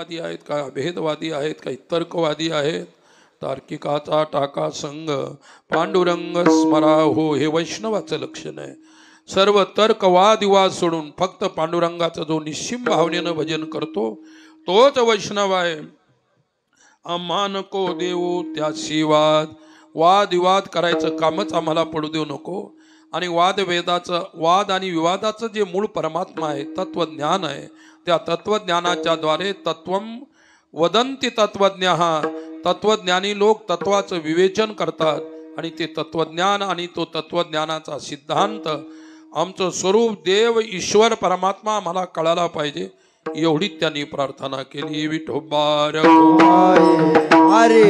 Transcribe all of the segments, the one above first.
अद्वैतवादी आहेत, काही अभेदवादी आहेत, काही तर्कवादी आहेत. तार्किकाचा टाका संग पांडुरंग स्मरा हो, हे वैष्णवाचं लक्षण आहे. सर्व तर्कवाद विवाद सोडून फक्त पांडुरंगाचं जो निश्चिम भावनेनं भजन करतो तोच वैष्णव आहे. आम्हा नको देऊ त्याशी वाद, वाद विवाद करायचं कामच आम्हाला पडू देऊ नको. आणि वाद आणि विवादाचं जे मूळ परमात्मा आहे, तत्वज्ञान आहे, त्या तत्वज्ञानाच्या द्वारे तत्वम वदंती तत्वज्ञ, तत्वज्ञानी लोक तत्वाचं विवेचन करतात आणि ते तत्वज्ञान आणि तो तत्वज्ञानाचा सिद्धांत आमचं स्वरूप देव ईश्वर परमात्मा आम्हाला कळायला पाहिजे, एवढी त्यांनी प्रार्थना केली. विठोबा रघुमाई हरे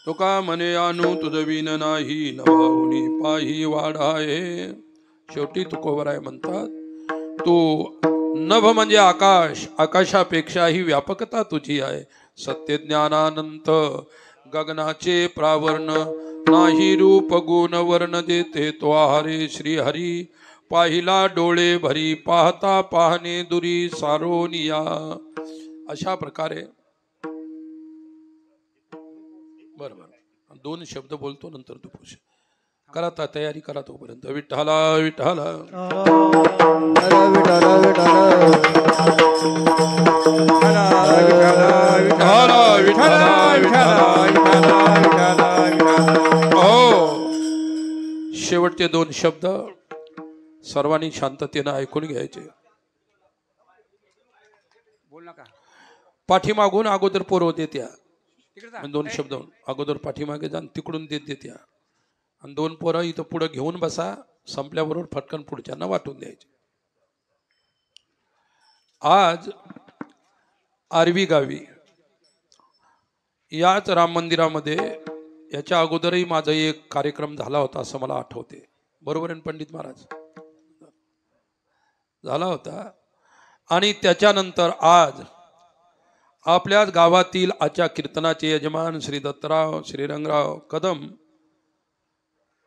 तुका मने आणू तुझ विन नाही, नभावनी पाही वाढाये. शेवटी तुकोबराय म्हणतात, तू नभ म्हणजे आकाश, आकाशापेक्षाही व्यापकता तुझी आहे. सत्य ज्ञानानंत गगनाचे प्रावरण, नाही रूप गुण वर्ण देते तो आहारे. श्री हरी पाहिला डोळे भरी, पाहता पाहणे दुरी सारोनिया. अशा प्रकारे बरोबर 2 शब्द बोलतो, नंतर तू पुढे करा, तयारी करा तोपर्यंत. विठ्ठला विठ्ठला शेवटचे 2 शब्द सर्वांनी शांततेनं ऐकून घ्यायचे. पाठीमागून अगोदर पोरव देत्या, 2 शब्द अगोदर पाठीमागे जाण, तिकडून देत्या, आणि 2 पोरं इथं पुढे घेऊन बसा. संपल्याबरोबर फटकन पुढच्यांना वाटून द्यायचे. आज आरवी गावी याच राम मंदिरामध्ये, याच्या अगोदरही माझा एक कार्यक्रम झाला होता असं मला आठवते. बरोबर आहे पंडित महाराज? झाला होता. आणि त्याच्यानंतर आज आपल्याच गावातील आजच्या कीर्तनाचे यजमान श्री दत्तराव श्रीरंगराव कदम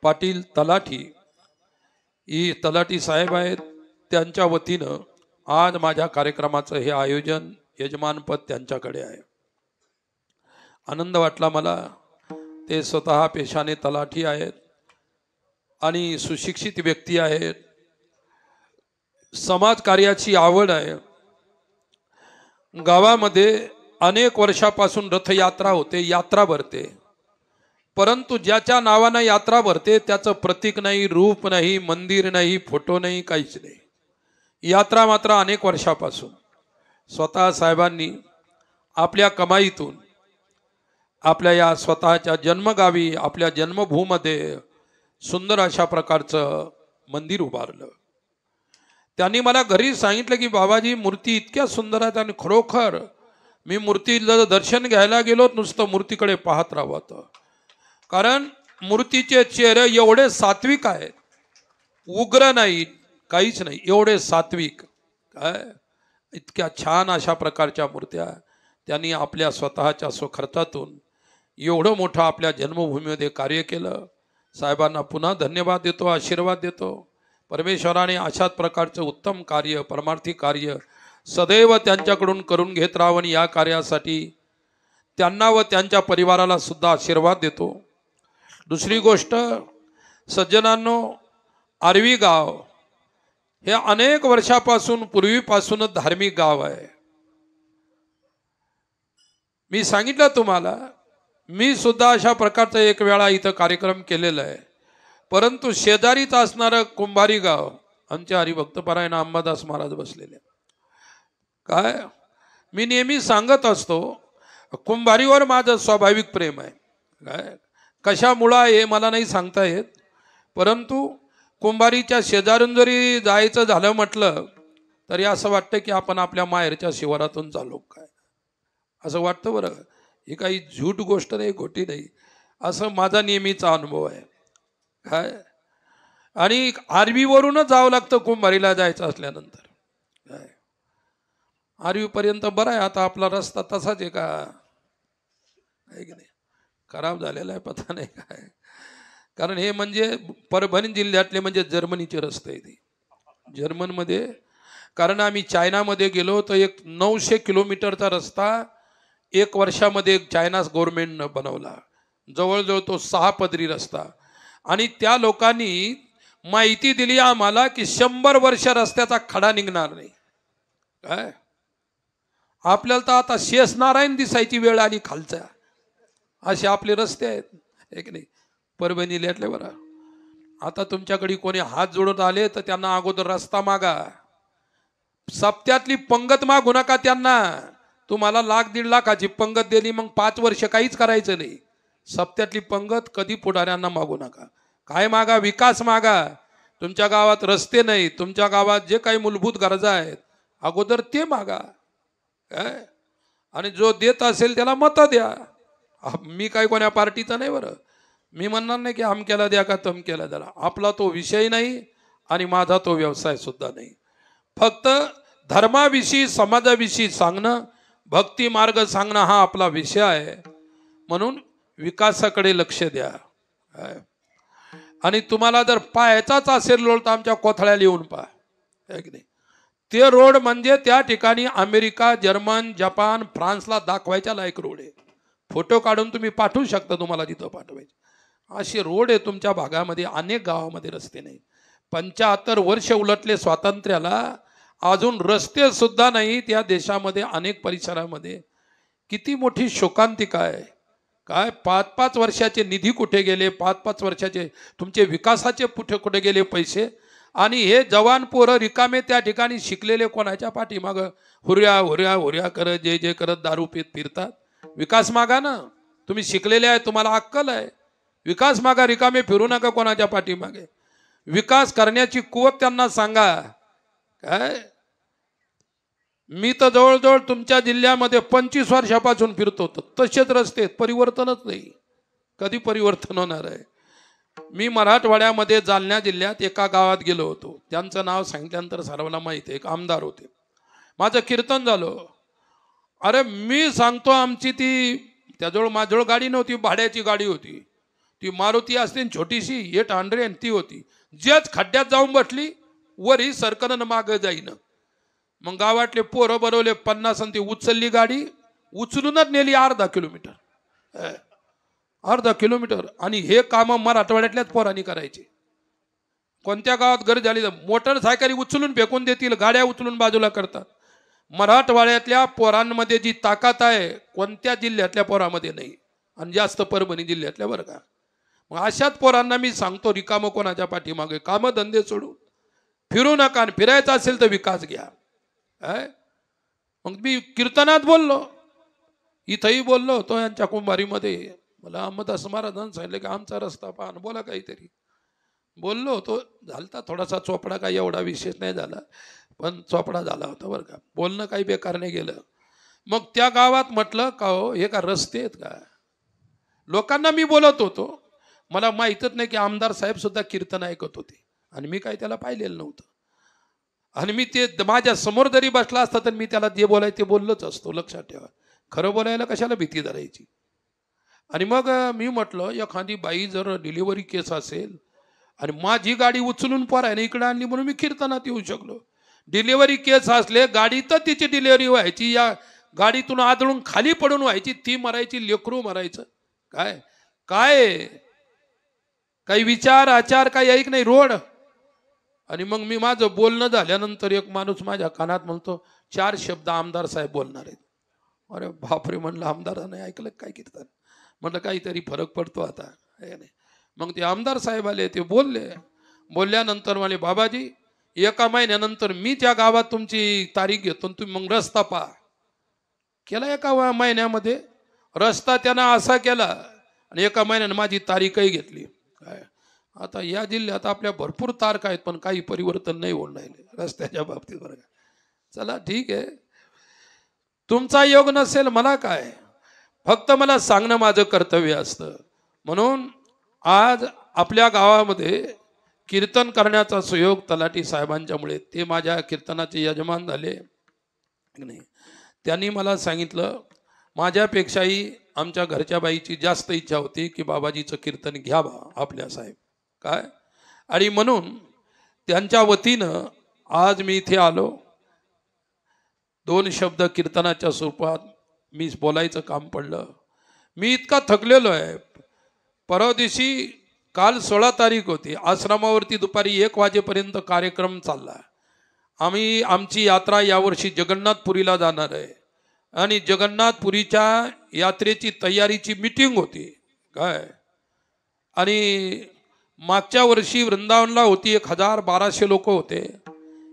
पाटील तलाठी, ही तलाठी साहेब आहेत, त्यांच्या वतीनं आज माझ्या कार्यक्रमाचं हे आयोजन, यजमानपद त्यांच्याकडे आहे. आनंद वाटला मला. ते स्वतः पेशाने तलाठी आहेत आणि सुशिक्षित व्यक्ती आहेत. समाज कार्याची आवड आहे. गावामध्ये अनेक वर्षापासून रथयात्रा होते, यात्रा भरते, परंतु ज्याच्या नावानं यात्रा भरते त्याचं प्रतीक नाही, रूप नाही, मंदिर नाही, फोटो नाही, काहीच नाही. यात्रा मात्र अनेक वर्षापासून स्वतः साहेबांनी आपल्या कमाईतून आपल्या या स्वतःच्या जन्मगावी, आपल्या जन्मभूमीमध्ये सुंदर अशा प्रकारचं मंदिर उभारलं. त्यांनी मला घरी सांगितलं की बाबाजी, मूर्ती इतक्या सुंदर आहेत आणि खरोखर मी मूर्तीला दर्शन घ्यायला गेलो, नुसतं मूर्तीकडे पाहत राहावं, कारण मूर्तीचे चेहरे एवढे सात्विक आहेत, उग्र नाही, काहीच नाही, एवढे सात्विक. काय इतक्या छान अशा प्रकारच्या मूर्त्या त्यांनी आपल्या स्वतःच्या स्वखर्चातून एवढं मोठं आपल्या जन्मभूमीमध्ये कार्य केलं. साहेबांना पुन्हा धन्यवाद देतो, आशीर्वाद देतो. परमेश्वराने अशाच प्रकारचं उत्तम कार्य, परमार्थी कार्य सदैव त्यांच्याकडून करून घेत राहावं. या कार्यासाठी त्यांना व त्यांच्या परिवाराला सुद्धा आशीर्वाद देतो. दुसरी गोष्ट, सज्जनांनो, आरवी गाव हे अनेक वर्षापासून, पूर्वीपासूनच धार्मिक गाव आहे. मी सांगितलं तुम्हाला, मी सुद्धा अशा प्रकारचा एक वेळा इथं कार्यक्रम केलेला आहे, परंतु शेजारीच असणारं कुंभारी गाव, आमचे हरिभक्तपरायण अंबादास महाराज बसलेले. काय मी नेहमी सांगत असतो, कुंभारीवर माझं स्वाभाविक प्रेम आहे. काय कशामुळं हे मला नाही सांगता येत, परंतु कुंभारीच्या शेजारून जरी जायचं झालं म्हटलं तरी असं वाटतं की आपण आपल्या माहेरच्या शिवारातून चाललो काय, असं वाटतं बरं. ही काही झूट गोष्ट नाही, खोटी नाही, असं माझा नेहमीचा अनुभव आहे काय. आणि आर्वीवरूनच जावं लागतं कुंभारीला जायचं असल्यानंतर काय. आर्वी पर्यंत बरं आहे, आता आपला रस्ता तसाच आहे का, आहे की नाही, खराब झालेला आहे पता नाही काय. कारण हे म्हणजे परभणी जिल्ह्यातले म्हणजे जर्मनीचे रस्ते आहे ते, जर्मनमध्ये. कारण आम्ही चायनामध्ये गेलो तर एक 900 किलोमीटरचा रस्ता 1 वर्षामध्ये चायना गव्हर्नमेंटनं बनवला, जवळजवळ तो 6 पदरी रस्ता. आणि त्या लोकांनी माहिती दिली आम्हाला की 100 वर्ष रस्त्याचा खडा निघणार नाही काय. आपल्याला तर आता शेष नारायण दिसायची वेळ आली खालच्या, असे आपले रस्ते आहेत, हे की नाही, परभणी जिल्ह्यातले. बरं, आता तुमच्याकडे कोणी हात जोडत आले तर त्यांना अगोदर रस्ता मागा, सप्त्यातली पंगत मागू नका त्यांना. तुम्हाला 1,00,000-1.5 लाखाची पंगत दिली, मग 5 वर्ष काहीच करायचं नाही. सप्त्यातली पंगत कधी पुढाऱ्यांना मागू नका. काय मागा, विकास मागा. तुमच्या गावात रस्ते नाही, तुमच्या गावात जे काही मूलभूत गरजा आहेत अगोदर ते मागा काय. आणि जो देत असेल त्याला मतं द्या. मी काय कोण्या पार्टीचा नाही बरं, मी म्हणणार नाही की अमक्याला द्या का तमक्याला द्या, आपला तो विषय नाही आणि माझा तो व्यवसाय सुद्धा नाही. फक्त धर्माविषयी समाजाविषयी सांगणं, भक्ती मार्ग सांगणं हा आपला विषय आहे. म्हणून विकासाकडे लक्ष द्या. आणि तुम्हाला जर पाहायचाच असेल रोड तर आमच्या कोथळ्याला येऊन पहा, है की नाही. ते रोड म्हणजे त्या ठिकाणी अमेरिका, जर्मन, जपान, फ्रान्सला दाखवायच्या लायक रोड आहे. फोटो काढून तुम्ही पाठवू शकता, तुम्हाला तिथं पाठवायचे असे रोड आहे. तुमच्या भागामध्ये अनेक गावामध्ये रस्ते नाही. 75 वर्ष उलटले स्वातंत्र्याला, अजून रस्ते सुद्धा नाही त्या देशामध्ये. अनेक परिसरामध्ये किती मोठी शोकांतिका आहे काय. 5-5 वर्षाचे निधी कुठे गेले, 5-5 वर्षाचे तुमचे विकासाचे कुठे गेले पैसे. आणि हे जवान पोरं रिकामे त्या ठिकाणी शिकलेले कोणाच्या पाठीमागं हुर्या हुर्या हुर्या करत जे जे करत दारू पीत फिरतात. विकास मागा ना, तुम्ही शिकलेले आहे, तुम्हाला अक्कल आहे, विकास मागा, रिकामे फिरू नका कोणाच्या पाठीमागे. विकास करण्याची कुवत त्यांना सांगा काय. मी तर जवळजवळ तुमच्या जिल्ह्यामध्ये 25 वर्षापासून फिरतो, तसेच रस्ते, परिवर्तनच नाही. कधी परिवर्तन होणार आहे. मी मराठवाड्यामध्ये जालना जिल्ह्यात एका गावात गेलो होतो, त्यांचं नाव सांगितल्यानंतर सर्वांना माहिती आहे, एक आमदार होते. माझं कीर्तन झालं. अरे मी सांगतो, आमची ती त्याजवळ माझ्याजवळ गाडी नव्हती, भाड्याची गाडी होती. ती मारुती असते छोटीशी 800 ती होती. जेच खड्ड्यात जाऊन बसली, वरही सरकन मागं जाईन. मग गावातले पोरं बनवले 50 आणि ती उचलली गाडी, उचलूनच नेली अर्धा किलोमीटर. आणि हे काम मराठवाड्यातल्याच पोरांनी करायचे. कोणत्या गावात गरज झाली तर मोटरसायकली उचलून फेकून देतील, गाड्या उचलून बाजूला करतात. मराठवाड्यातल्या पोरांमध्ये जी ताकद आहे कोणत्या जिल्ह्यातल्या पोरामध्ये नाही, आणि जास्त परभणी जिल्ह्यातल्या, बरं का. मग अशाच पोरांना मी सांगतो, रिकामं कोणाच्या पाठीमागे कामं धंदे सोडून फिरू नका. फिरायचं असेल तर विकास घ्या. मग मी कीर्तनात बोललो, इथंही बोललो होतो यांच्या कुंभारीमध्ये. मला अहमददास महाराजांनी सांगितलं की आमचा रस्ता पाहून बोला काहीतरी. बोललो होतो, झालता थोडासा चोपडा, काही एवढा विशेष नाही झाला, पण चोपडा झाला होता बरं का. बोलणं काही बेकार नाही गेलं. मग त्या गावात म्हटलं का हो, हे का रस्ते आहेत का. लोकांना मी बोलत होतो, मला माहीतच नाही की आमदार साहेब सुद्धा कीर्तन ऐकत होते, आणि मी काही त्याला पाहिलेलं नव्हतं. आणि मी ते माझ्या समोर जरी बसला असता तर मी त्याला जे बोलायचं ते बोललोच असतो. लक्षात ठेवा, खरं बोलायला कशाला भीती धरायची. आणि मग मी म्हटलं, एखादी बाई जर डिलिव्हरी केस असेल आणि माझी गाडी उचलून पोरायने इकडे आणली म्हणून मी कीर्तनात येऊ शकलो. डिलिव्हरी केस असले, गाडी तर तिची डिलिव्हरी व्हायची, या गाडीतून आदळून खाली पडून व्हायची, ती मरायची, लेकरू मरायचं. काय काय काही विचार आचार काही ऐक नाही, रोड. आणि मग मी माझं बोलणं झाल्यानंतर एक माणूस माझ्या कानात म्हणतो, 4 शब्द आमदार साहेब बोलणार आहेत. अरे बापरे, म्हणलं आमदाराने ऐकलं काय कीर्तन. म्हटलं काहीतरी फरक पडतो आता. मग ते आमदार साहेब आले, ते बोलल्यानंतर मला, बाबाजी 1 महिन्यानंतर मी त्या गावात तुमची तारीख घेतो, तुम्ही मग रस्ता पहा. केला 1 महिन्यामध्ये रस्ता त्यांना असा केला, आणि 1 महिन्यानं माझी तारीखही घेतली. काय आता या जिल्ह्यात आपल्या भरपूर तारखा आहेत, पण काही परिवर्तन नाही होऊन राहिले रस्त्याच्या बाबतीत, बरं का. चला ठीक आहे, तुमचा योग नसेल मला काय, फक्त मला सांगणं माझं कर्तव्य असतं. म्हणून आज आपल्या गावामध्ये कीर्तन करण्याचा सुयोग तलाठी साहेबांच्यामुळे, ते माझ्या कीर्तनाचे यजमान झाले नाही, त्यांनी मला सांगितलं, माझ्यापेक्षाही आमच्या घरच्या बाईची जास्त इच्छा होती की बाबाजीचं कीर्तन घ्यावा आपल्या साहेब काय, आणि म्हणून त्यांच्या वतीनं आज मी इथे आलो. 2 शब्द कीर्तनाच्या स्वरूपात मी बोलायचं काम पडलं. मी इतका थकलेलो आहे. परवा दिवशी काल 16 तारीख होती, आश्रमावरती दुपारी 1 वाजेपर्यंत कार्यक्रम चालला. आमची यात्रा यावर्षी जगन्नाथपुरीला जाणार आहे आणि जगन्नाथपुरीच्या यात्रेची तयारीची मीटिंग होती काय, आणि मागच्या वर्षी वृंदावनला होती, 1000-1200 लोक होते.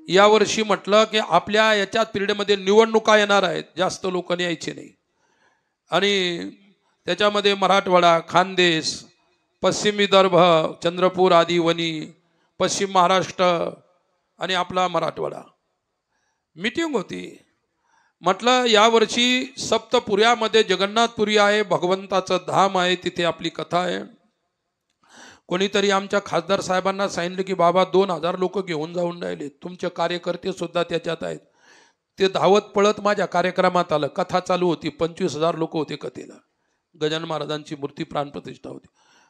यावर्षी म्हटलं की आपल्या याच्यात पिरियडमध्ये निवडणुका येणार आहेत, जास्त लोक यायचे नाही, आणि त्याच्यामध्ये मराठवाडा, खानदेश, पश्चिम विदर्भ, चंद्रपूर आदी वनी, पश्चिम महाराष्ट्र आणि आपला मराठवाडा मीटिंग होती. म्हटलं यावर्षी सप्तपुऱ्यामध्ये जगन्नाथपुरी आहे, भगवंताचं धाम आहे, तिथे आपली कथा आहे. कोणीतरी आमच्या खासदार साहेबांना सांगितलं की बाबा 2000 लोक घेऊन जाऊन राहिले, तुमचे कार्यकर्ते सुद्धा त्याच्यात आहेत. ते धावत पळत माझ्या कार्यक्रमात आलं. कथा चालू होती, 25,000 लोक होते कथेला. गजानन महाराजांची मूर्ती प्राणप्रतिष्ठा होती,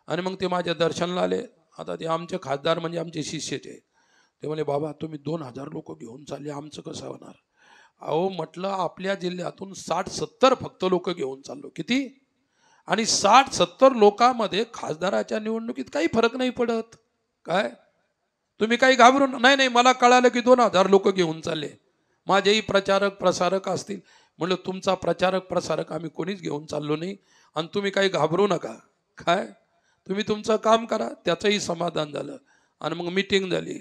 आणि मग ते माझ्या दर्शनाला आले. आता ते आमचे खासदार म्हणजे आमचे शिष्यच आहे. ते म्हणे बाबा तुम्ही 2000 लोक घेऊन चालले, आमचं कसं होणार. अहो म्हटलं आपल्या जिल्ह्यातून 60-70 फक्त लोक घेऊन चाललो. किती? आणि 60-70 लोकांमध्ये खासदाराच्या निवडणुकीत काही फरक नाही पडत काय. तुम्ही काही घाबरून नाही, मला कळालं की 2000 लोक घेऊन चालले. माझेही प्रचारक प्रसारक असतील. म्हणलं तुमचा प्रचारक प्रसारक आम्ही कोणीच घेऊन चाललो नाही, आणि तुम्ही काही घाबरू नका काय, तुम्ही तुमचं काम करा. त्याचंही समाधान झालं, आणि मग मीटिंग झाली.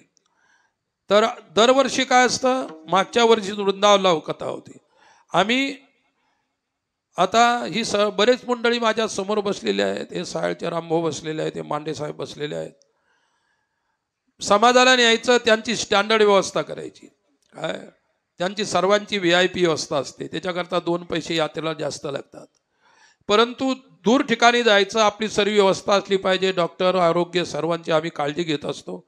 तर दरवर्षी काय असतं, मागच्या वर्षी वृंदावनला कथा होती. आम्ही आता ही बरेच मंडळी माझ्या समोर बसलेले आहेत. हे सायळचे रामभाऊ बसलेले आहेत, हे मांडे साहेब बसलेले आहेत. समाजाला न्यायचं, त्यांची स्टँडर्ड व्यवस्था करायची काय, त्यांची सर्वांची VIP व्यवस्था असते. त्याच्याकरता 2 पैसे यात्रेला जास्त लागतात. परंतु दूर ठिकाणी जायचं, आपली सर्व व्यवस्था असली पाहिजे. डॉक्टर, आरोग्य सर्वांची आम्ही काळजी घेत असतो.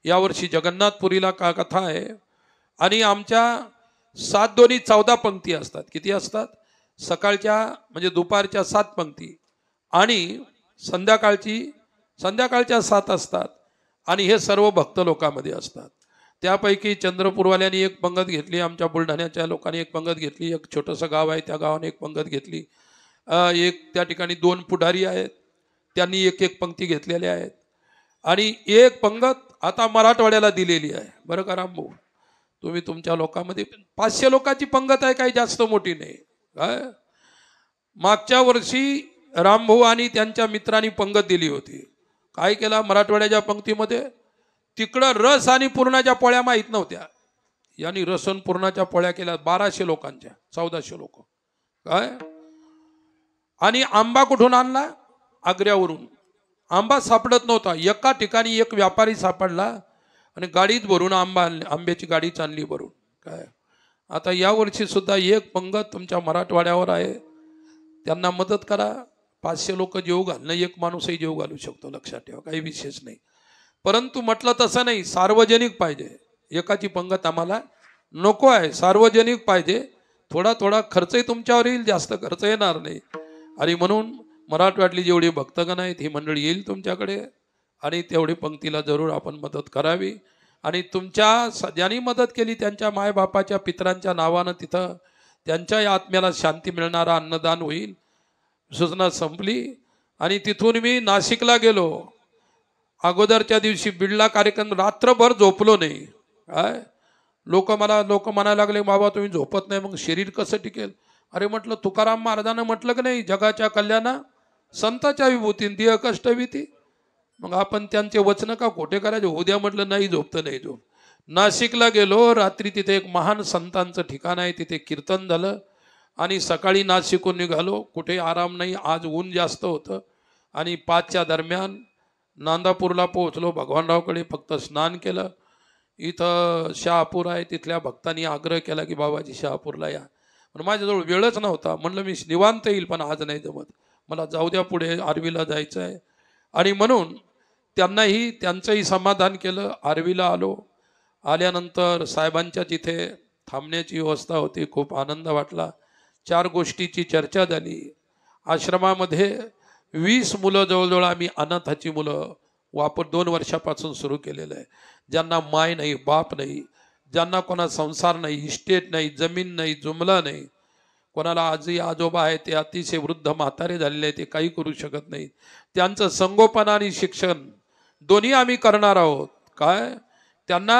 यावर्षी जगन्नाथपुरीला कथा आहे, आणि आमच्या 7-2-14 पंक्ती असतात. किती असतात? सकाळच्या म्हणजे दुपारच्या 7 पंक्ती, आणि संध्याकाळच्या 7 असतात, आणि हे सर्व भक्त लोकांमध्ये असतात. त्यापैकी चंद्रपूरवाल्यांनी एक पंगत घेतली, आमच्या बुलढाण्याच्या लोकांनी एक पंगत घेतली, एक छोटंसं गाव आहे त्या गावाने एक पंगत घेतली, एक त्या ठिकाणी 2 पुढारी आहेत, त्यांनी एक पंक्ती घेतलेल्या आहेत, आणि एक पंगत आता मराठवाड्याला दिलेली आहे. बरं का रामभाऊ, तुम्ही तुमच्या लोकांमध्ये 500 लोकांची पंगत आहे, काही जास्त मोठी नाही काय. मागच्या वर्षी रामभाऊ आणि त्यांच्या मित्रांनी पंगत दिली होती. काय केला मराठवाड्याच्या पंक्तीमध्ये, तिकडं रस आणि पूर्णाच्या पोळ्या माहीत नव्हत्या, यांनी रसन पूर्णाच्या पोळ्या केल्या 1200 लोकांच्या, 1400 लोक काय. आणि आंबा कुठून आणला? आग्र्यावरून. आंबा सापडत नव्हता. एका ठिकाणी एक व्यापारी सापडला, आणि गाडीत भरून आंब्याची गाडीच आणली भरून काय. आता यावर्षी सुद्धा एक पंगत तुमच्या मराठवाड्यावर आहे, त्यांना मदत करा. 500 लोक जेव घालणं, एक माणूसही जेव घालू शकतो, लक्षात ठेवा, काही विशेष नाही. परंतु म्हटलं तसं नाही, सार्वजनिक पाहिजे. एकाची पंगत आम्हाला नको आहे, सार्वजनिक पाहिजे. थोडा खर्चही तुमच्यावर येईल, जास्त खर्च येणार नाही. आणि म्हणून मराठवाड्यातली जेवढी भक्तगण आहेत ही मंडळी येईल तुमच्याकडे, आणि तेवढी पंक्तीला जरूर आपण मदत करावी. आणि तुमच्या ज्यांनी मदत केली त्यांच्या मायबापाच्या पितरांच्या नावानं तिथं त्यांच्या आत्म्याला शांती मिळणारा अन्नदान होईल. सूचना संपली, आणि तिथून मी नाशिकला गेलो. अगोदरच्या दिवशी बिडला कार्यक्रम, रात्रभर झोपलो नाही काय. लोक म्हणायला लागले बाबा तुम्ही झोपत नाही, मग शरीर कसं टिकेल. अरे म्हटलं तुकाराम महाराजांना म्हटलं की नाही, जगाच्या कल्याणा संताच्या विभूती देह कष्ट भीती. मग आपण त्यांचे वचन का खोटे करायचे. उद्या म्हटलं नाही झोपतं नाही झोप. नाशिकला गेलो, रात्री तिथे एक महान संतांचं ठिकाण आहे, तिथे कीर्तन झालं, आणि सकाळी नाशिकहून निघालो. कुठे आराम नाही, आज ऊन जास्त होतं, आणि 5च्या दरम्यान नांदापूरला पोहोचलो. भगवानरावकडे फक्त स्नान केलं. इथं शहापूर आहे, तिथल्या भक्तांनी आग्रह केला की बाबाजी शहापूरला या. पण माझ्याजवळ वेळच नव्हता. म्हणलं मी निवांत येईल, पण आज नाही जमत, मला जाऊ द्या, पुढे आर्वीला जायचं आहे. आणि म्हणून त्यांनाही त्यांचंही समाधान केलं. आर्वीला आलो. आल्यानंतर साहेबांच्या तिथे थांबण्याची व्यवस्था होती. खूप आनंद वाटला. 4 गोष्टीची चर्चा झाली. आश्रमामध्ये 20 मुलं जवळजवळ आम्ही अनाथाची मुलं 2 वर्षापासून सुरू केलेलं आहे. ज्यांना माय नाही, बाप नाही, ज्यांना कोणा संसार नाही, इस्टेट नाही, जमीन नाही, जुमला नाही, कोणाला आजी आजोबा आहे ते अतिशय वृद्ध म्हातारे झालेले आहे, ते काही करू शकत नाही, त्यांचं संगोपन आणि शिक्षण दोन्ही आम्ही करणार आहोत. काय त्यांना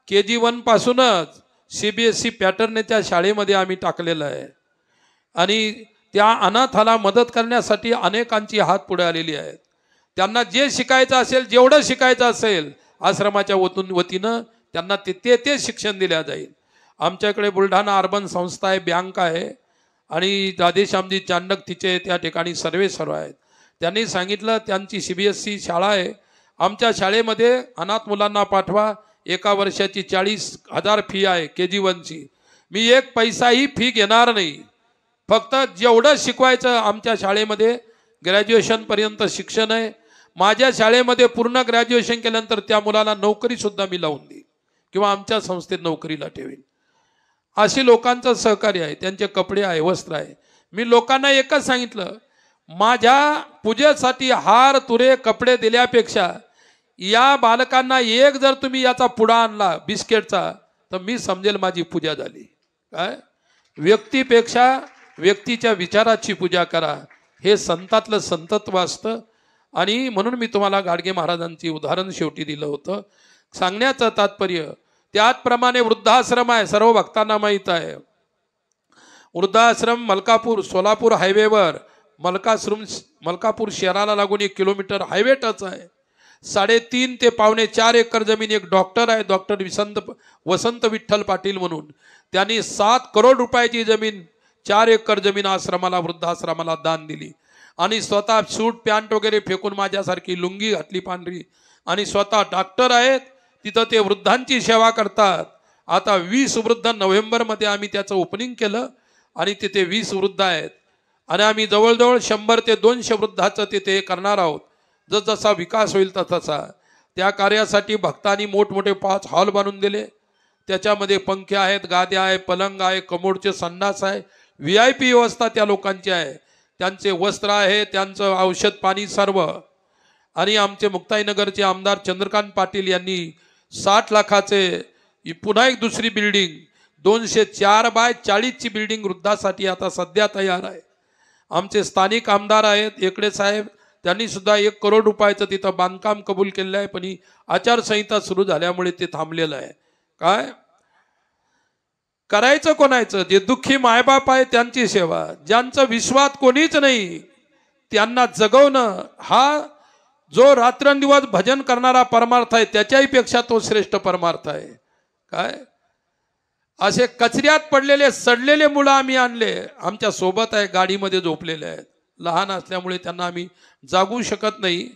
KG1 पासूनच CBSE पॅटर्न त्या शाळेमध्ये आम्ही टाकलेलं आहे. आणि त्या अनाथाला मदत करण्यासाठी अनेकांची हात पुढे आलेली आहेत. त्यांना जे शिकायचं असेल, जेवढं शिकायचं असेल, आश्रमाच्या वतीनं त्यांना ते शिक्षण दिल्या जाईल. आमच्याकडे बुलढाणा अर्बन संस्था आहे, बँक आहे, आणि राधेश्यामजी चांडक तिचे त्या ठिकाणी सर्व आहेत. त्यांनी सांगितलं त्यांची CBSE शाळा आहे, आमच्या शाळेमध्ये अनाथ मुलांना पाठवा. 1 वर्षाची 40,000 फी आहे KG1ची. मी 1 पैसाही फी घेणार नाही. फक्त जेवढं शिकवायचं आमच्या शाळेमध्ये ग्रॅज्युएशनपर्यंत शिक्षण आहे. माझ्या शाळेमध्ये पूर्ण ग्रॅज्युएशन केल्यानंतर त्या मुलाला नोकरीसुद्धा मी लावून देईन किंवा आमच्या संस्थेत नोकरीला ठेवीन. अशी लोकांचं सहकार्य आहे. त्यांचे कपडे आहे, वस्त्र आहे. मी लोकांना एकच सांगितलं, माझ्या पूजेसाठी हार तुरे कपडे दिल्यापेक्षा या बालकांना एक जर तुम्ही याचा पुडा आणला बिस्किटचा, तर मी समजेल माझी पूजा झाली. काय व्यक्तीपेक्षा व्यक्तीच्या विचाराची पूजा करा, हे संतातलं संतत्व असतं. आणि म्हणून मी तुम्हाला गाडगे महाराजांची उदाहरण शेवटी दिलं होतं. सांगण्याचं तात्पर्य, त्याचप्रमाणे वृद्धाश्रम आहे, सर्व भक्तांना माहीत आहे. वृद्धाश्रम मलकापूर सोलापूर हायवेवर, मलकापूर शहराला लागून 1 किलोमीटर हायवे टच आहे. 3.5 ते 4.25 एकर जमीन. एक डॉक्टर आहे, डॉक्टर वसंत विठ्ठल पाटील म्हणून, त्यांनी 7 करोड रुपयाची जमीन, 4 एकर जमीन आश्रमाला, वृद्धाश्रमाला दान दिली. आणि स्वतः सूट पॅन्ट वगैरे फेकून माझ्यासारखी लुंगी घातली पांढरी, आणि स्वतः डॉक्टर आहेत, तिथं ते वृद्धांची सेवा करतात. आता 20 वृद्ध नोव्हेंबरमध्ये आम्ही त्याचं ओपनिंग केलं, आणि तिथे 20 वृद्ध आहेत, आणि आम्ही जवळजवळ 100 ते 200 वृद्धाचं तिथे करणार आहोत. जसा विकास होईल तसा. त्या कार्यासाठी भक्तांनी मोठमोठे 5 हॉल बांधून दिले. त्याच्यामध्ये पंखे आहेत, गाद्या आहे, पलंग आहे, कमोडचे संडास आहे, VIP व्यवस्था त्या लोकांची आहे. त्यांचे वस्त्र आहे, त्यांचं औषध पाणी सर्व. आणि आमचे मुक्ताईनगरचे आमदार चंद्रकांत पाटील यांनी 60 लाखाचे पुन्हा एक दुसरी बिल्डिंग, 204 बाय 40ची बिल्डिंग वृद्धासाठी आता सध्या तयार आहे. आमचे स्थानिक आमदार आहेत एकडे साहेब, त्यांनी सुद्धा 1 करोड रुपयाचं तिथं बांधकाम कबूल केलेलं आहे. पण ही आचारसंहिता सुरू झाल्यामुळे ते थांबलेलं आहे. काय करायचं कोणाचं? जे दुःखी मायबाप आहे त्यांची सेवा, ज्यांचं विश्वात कोणीच नाही त्यांना जगवणं, हा जो रात्रंदिवस भजन करणारा परमार्थ आहे त्याच्याही पेक्षा तो श्रेष्ठ परमार्थ आहे. काय असे कचऱ्यात पडलेले सडलेले मुलं आम्ही आणले, आमच्या सोबत आहे, गाडीमध्ये झोपलेले आहेत. लहान असल्यामुळे त्यांना आम्ही जागू शकत नाही.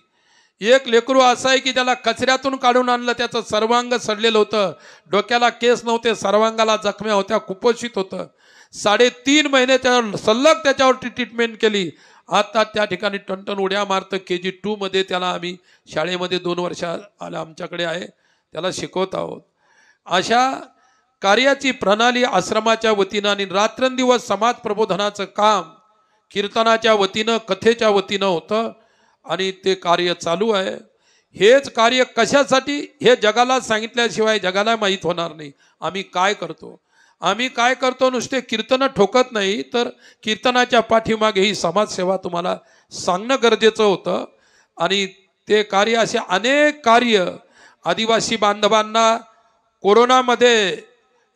एक लेकरू असं आहे की त्याला कचऱ्यातून काढून आणलं, त्याचं सर्वांग सडलेलं होतं, डोक्याला केस नव्हते, सर्वांगाला जखम्या होत्या, कुपोषित होतं. 3.5 महिने त्यावर सलग त्याच्यावरती ट्रीटमेंट केली. आता त्या ठिकाणी टणटण उड्या मारतं. KG2 मध्ये त्याला आम्ही शाळेमध्ये 2 वर्ष आमच्याकडे आहे, त्याला शिकवत आहोत. अशा कार्याची प्रणाली आश्रमाच्या वतीनं आणि रात्रंदिवस समाज प्रबोधनाचं काम कीर्तनाच्या वतीनं, कथेच्या वतीनं होतं, आणि ते कार्य चालू आहे. हेच कार्य कशासाठी हे जगाला सांगितल्याशिवाय जगाला माहीत होणार नाही. आम्ही काय करतो नुसते कीर्तन ठोकत नाही, तर कीर्तनाच्या पाठीमागे ही समाजसेवा तुम्हाला सांगणं गरजेचं होतं. आणि ते कार्य, असे अनेक कार्य, आदिवासी बांधवांना कोरोनामध्ये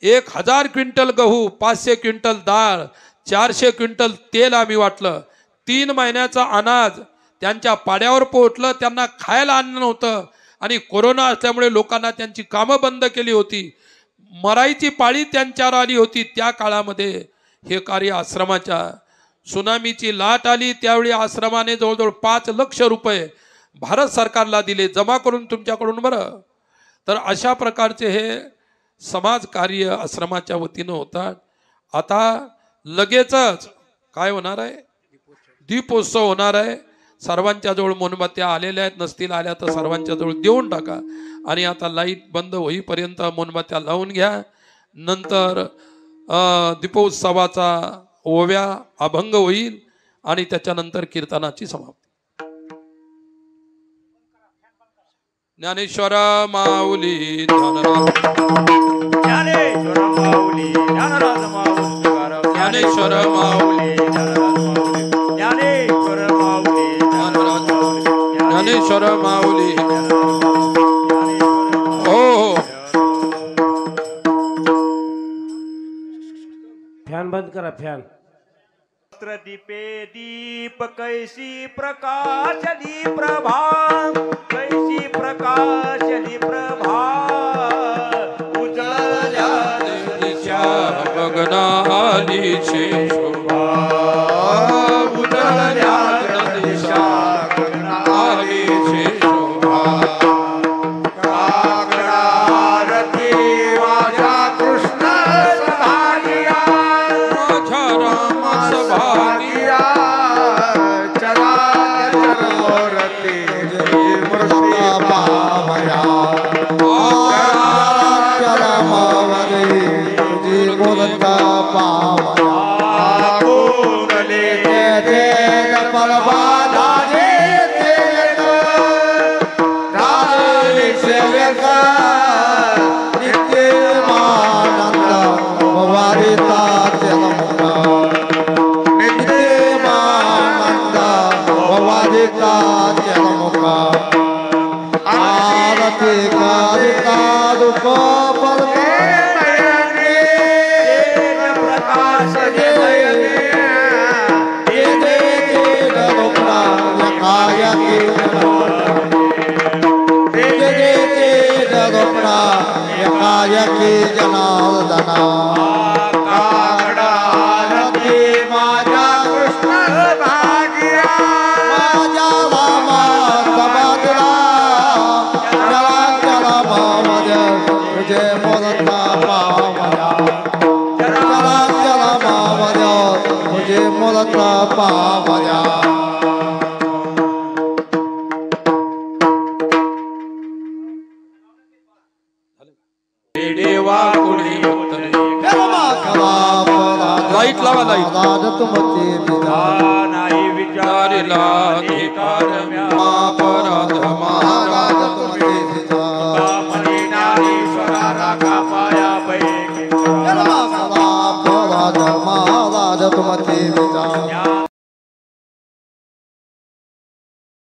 1000 क्विंटल गहू, 500 क्विंटल डाळ, 400 क्विंटल तेल आम्ही वाटलं. 3 महिन्याचं अनाज त्यांच्या पाड्यावर पोहोचलं. त्यांना खायला अन्न नव्हतं, आणि कोरोना असल्यामुळे लोकांना त्यांची कामं बंद केली होती, मरायची पाळी त्यांच्यावर आली होती. त्या काळामध्ये हे कार्य आश्रमाच्या, सुनामीची लाट आली त्यावेळी आश्रमाने जवळजवळ 5 लाख रुपये भारत सरकारला दिले, जमा करून तुमच्याकडून. बरं, तर अशा प्रकारचे हे समाज कार्य आश्रमाच्या वतीनं होतात. आता लगेचच काय होणार आहे, दीपोत्सव होणार आहे. सर्वांच्या जवळ मोमबत्त्या आलेल्या आहेत, नसतील आल्या तर सर्वांच्या जवळ देऊन टाका. आणि आता लाईट बंद होईपर्यंत मोमबत्त्या लावून घ्या. नंतर दीपोत्सवाचा ओव्या अभंग होईल आणि त्याच्यानंतर कीर्तनाची समाप्ती. ज्ञानेश्वर माऊली ज्ञानेश्वर माऊली ज्ञानराज माऊली ज्ञानेश्वर माऊली ज्ञानेश्वर माऊली ज्ञानेश्वर माऊली. हो फॅन बंद करा फॅन. दीपे दीप कैसी प्रकाशली प्रभा कैसी प्रकाशली प्रभा उजळल्या दिशा गगनालीची शोभा उजळल्या दिशा गगनालीची शोभा. काकडारती माझ्या कृष्ण सभागिया माझ्या राम सभागिया चराचरमूर्ती मूर्ती पावया चरमवरी तुझी मूर्ता पावया कोगले ते परवादा जे राजे सेवक नित्यमानंद वारिता चलमुखा नित्यमानंद वारिता चलमुखा आरती कारिता दुख पलके प्रकाश यकी जनार्दना काकडारती माझ्या कृष्ण भाग्या माझ्या रामा सभागला चला चला मावजा तुझे मूर्ता पावया चला चला मावजा तुझे मूर्ता पावया. देवा कुणी उत्तरे. लाईट लावा लाईट. नाही विचारिला अधिकार अपराध महाराज कामनी नारीश्वरा राखा पाया पैकी महाराज तुमती विचार